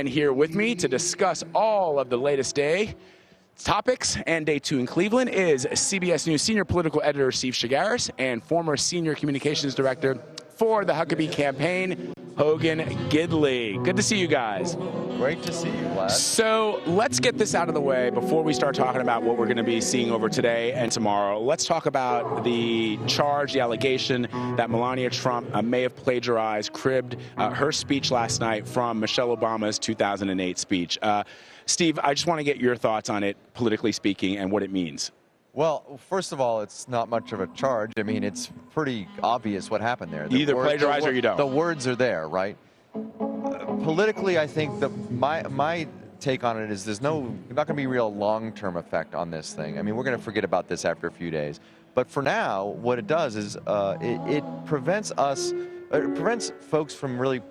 And here with me to discuss all of the latest day topics and day two in Cleveland is CBS News senior political editor Steve Chaggaris and former senior communications director for the Huckabee campaign, Hogan Gidley. Good to see you guys. Great to see you, Vlad. So let's get this out of the way before we start talking about what we're going to be seeing over today and tomorrow. Let's talk about the charge, the allegation that Melania Trump may have plagiarized, cribbed her speech last night from Michelle Obama's 2008 speech. Steve, I just want to get your thoughts on it, politically speaking, and what it means. Well, first of all, it's not much of a charge. I mean, it's pretty obvious what happened there. You either plagiarize or you don't. The words are there, right? Politically, I think my take on it is there's not going to be real long-term effect on this thing. I mean, we're going to forget about this after a few days. But for now, what it does is it prevents folks from really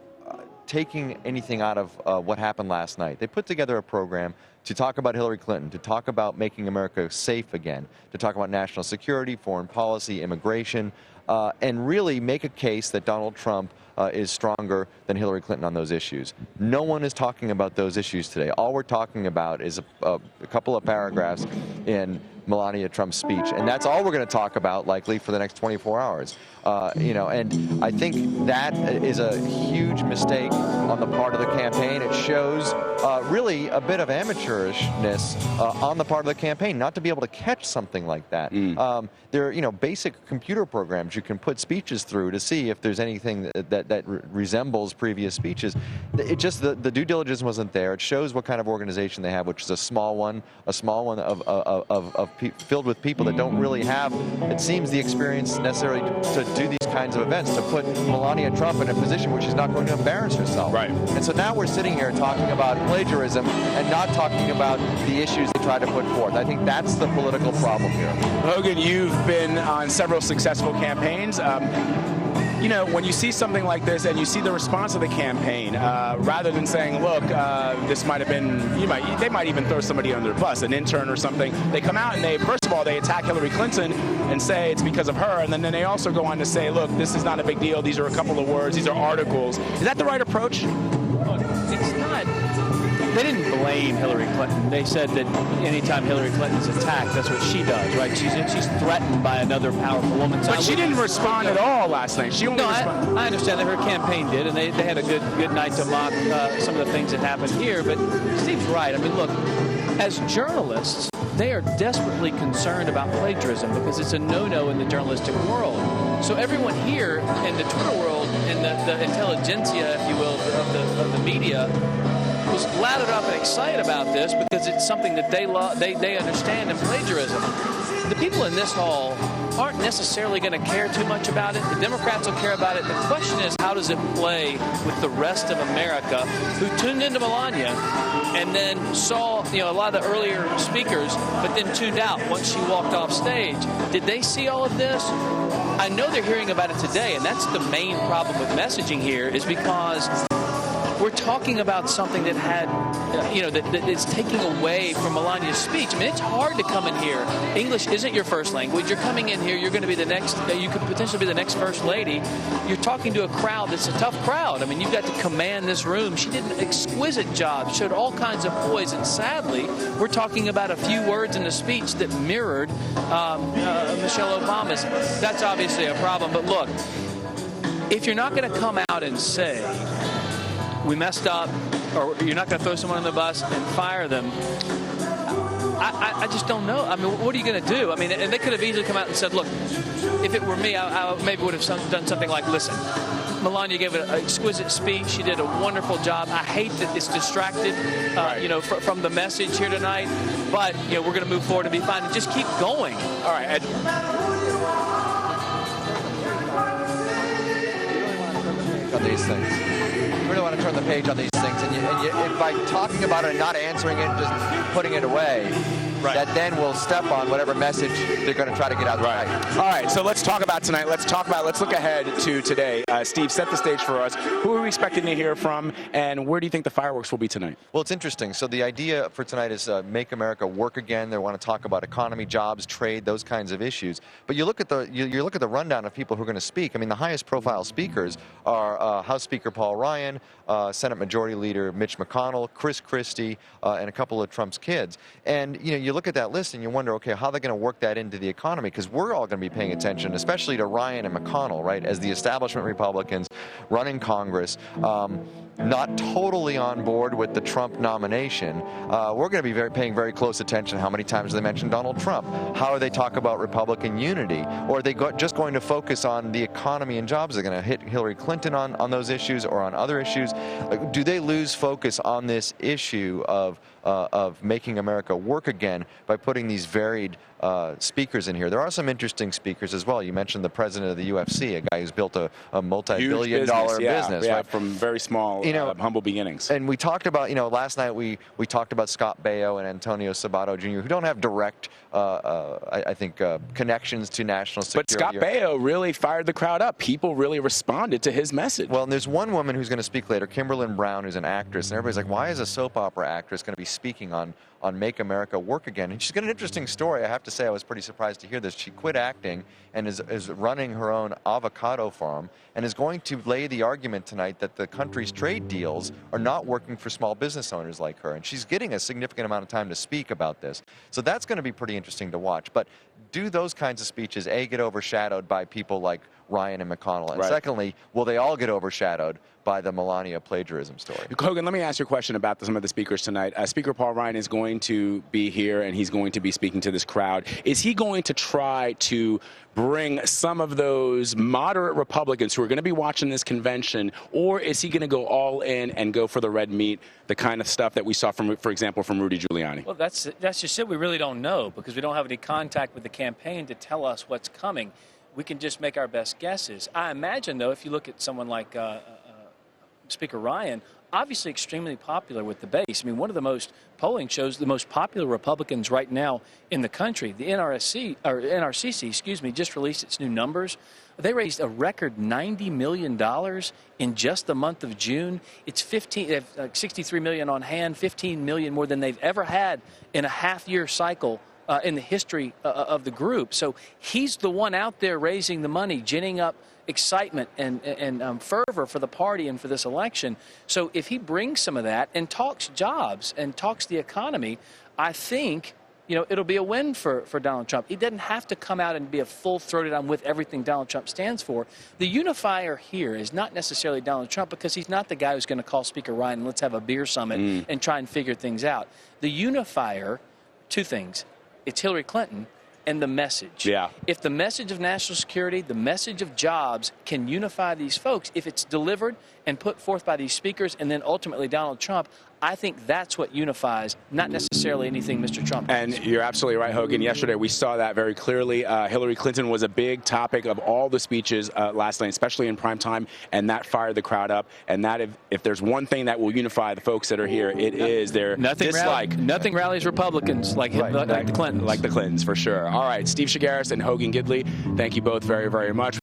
taking anything out of what happened last night. They put together a program to talk about Hillary Clinton, to talk about making America safe again, to talk about national security, foreign policy, immigration, and really make a case that Donald Trump is stronger than Hillary Clinton on those issues. No one is talking about those issues today. All we're talking about is a couple of paragraphs in Melania Trump's speech, and that's all we're going to talk about likely for the next 24 hours. You know, and I think that is a huge mistake on the part of the campaign. It shows really a bit of amateurishness on the part of the campaign, not to be able to catch something like that. There are, you know, basic computer programs you can put speeches through to see if there's anything that resembles previous speeches. It just the due diligence wasn't there. It shows what kind of organization they have, which is a small one filled with people that don't really have, it seems, the experience necessary to do these kinds of events, to put Melania Trump in a position where she's not going to embarrass herself. Right. And so now we're sitting here talking about plagiarism and not talking about the issues they try to put forth. I think that's the political problem here. Hogan, you've been on several successful campaigns. You know, when you see something like this and you see the response of the campaign, rather than saying, look, this might have been, they might even throw somebody under the bus, an intern or something. They come out and they, first of all, they attack Hillary Clinton and say it's because of her. And then they also go on to say, look, this is not a big deal. These are a couple of words. These are articles. Is that the right approach? Look, it's not. They didn't blame Hillary Clinton. They said that anytime Hillary Clinton's attacked, that's what she does, right? She's threatened by another powerful woman. So but she didn't respond at all last night. She only responded. I understand that her campaign did, and they had a good night to mock some of the things that happened here. But Steve's right. I mean, look, as journalists, they are desperately concerned about plagiarism because it's a no-no in the journalistic world. So everyone here in the Twitter world and the intelligentsia, if you will, of the media, was lathered up and excited about this because it's something that they understand in plagiarism. The people in this hall aren't necessarily going to care too much about it. The Democrats will care about it. The question is, how does it play with the rest of America who tuned into Melania and then saw, you know, a lot of the earlier speakers, but then tuned out once she walked off stage? Did they see all of this? I know they're hearing about it today, and that's the main problem with messaging here, is because we're talking about something that had, you know, that is taking away from Melania's speech. I mean, it's hard to come in here. English isn't your first language. You're coming in here. You're going to be the next. You could potentially be the next first lady. You're talking to a crowd that's a tough crowd. I mean, you've got to command this room. She did an exquisite job. Showed all kinds of poise. And sadly, we're talking about a few words in the speech that mirrored Michelle Obama's. That's obviously a problem. But look, if you're not going to come out and say, we messed up, or you're not going to throw someone on the bus and fire them, I just don't know. I mean, what are you going to do? I mean, and they could have easily come out and said, look, if it were me, I maybe would have done something like, listen, Melania gave an exquisite speech. She did a wonderful job. I hate that it's distracted, you know, from the message here tonight. But, you know, we're going to move forward and be fine and just keep going. All right, Ed. On these things. You really want to turn the page on these things, and by talking about it and not answering it and just putting it away, that then will step on whatever message they're going to try to get out tonight. All right, so let's talk about tonight. Let's look ahead to today. Steve, set the stage for us. Who are we expecting to hear from, and where do you think the fireworks will be tonight? Well, it's interesting. So the idea for tonight is make America work again. They want to talk about economy, jobs, trade, those kinds of issues. But you look at the you look at the rundown of people who are going to speak. I mean, the highest profile speakers are House Speaker Paul Ryan, Senate Majority Leader Mitch McConnell, Chris Christie, and a couple of Trump's kids. And you look at that list and you wonder, okay, how are they going to work that into the economy? Because we're all going to be paying attention, especially to Ryan and McConnell, right, as the establishment Republicans running Congress. Not totally on board with the Trump nomination. We're going to be paying very close attention to how many times they mention Donald Trump. How are they talk about Republican unity? Or are they just going to focus on the economy and jobs? They're going to hit Hillary Clinton on those issues or on other issues? Do they lose focus on this issue of making America work again by putting these varied speakers in here? There are some interesting speakers as well. You mentioned the president of the UFC, a guy who's built a multi-billion-dollar business, right? From very small, humble beginnings. And we talked about, last night we talked about Scott Baio and Antonio Sabato Jr., who don't have direct, I think, connections to national security. But Scott Baio really fired the crowd up. People really responded to his message. Well, and there's one woman who's going to speak later, Kimberlyn Brown, who's an actress, and everybody's like, why is a soap opera actress going to be speaking on Make America Work Again? And she's got an interesting story. I have to say I was pretty surprised to hear this. She quit acting and is running her own avocado farm and is going to lay the argument tonight that the country's trade deals are not working for small business owners like her. And she's getting a significant amount of time to speak about this. So that's going to be pretty interesting to watch. But do those kinds of speeches, A, get overshadowed by people like Ryan and McConnell? And secondly, will they all get overshadowed by the Melania plagiarism story? Hogan, let me ask you a question about some of the speakers tonight. Speaker Paul Ryan is going to be here, and he's going to be speaking to this crowd. Is he going to try to bring some of those moderate Republicans who are going to be watching this convention, or is he going to go all in and go for the red meat, the kind of stuff that we saw, for example, from Rudy Giuliani? Well, that's just it. We really don't know because we don't have any contact with the campaign to tell us what's coming. We can just make our best guesses. I imagine, though, if you look at someone like Speaker Ryan, obviously extremely popular with the base. I mean, one of the most polling shows the most popular Republicans right now in the country. The NRCC, just released its new numbers. They raised a record $90 million in just the month of June. It's 63 million on hand, 15 million more than they've ever had in a half-year cycle in the history of the group. So he's the one out there raising the money, ginning up excitement and fervor for the party and for this election. So if he brings some of that and talks jobs and talks the economy, I think it'll be a win for Donald Trump. He doesn't have to come out and be a full-throated I'm with everything Donald Trump stands for. The unifier here is not necessarily Donald Trump because he's not the guy who's going to call Speaker Ryan and let's have a beer summit and try and figure things out. The unifier, two things. It's Hillary Clinton and the message. Yeah. If the message of national security, the message of jobs can unify these folks, if it's delivered and put forth by these speakers and then ultimately Donald Trump, I think that's what unifies, not necessarily anything Mr. Trump does. And you're absolutely right, Hogan. Yesterday we saw that very clearly. Hillary Clinton was a big topic of all the speeches last night, especially in prime time, and that fired the crowd up. And that if there's one thing that will unify the folks that are here, it is their dislike. Nothing rallies Republicans like the Clintons. Like the Clintons, for sure. All right, Steve Chaggaris and Hogan Gidley, thank you both very, very much.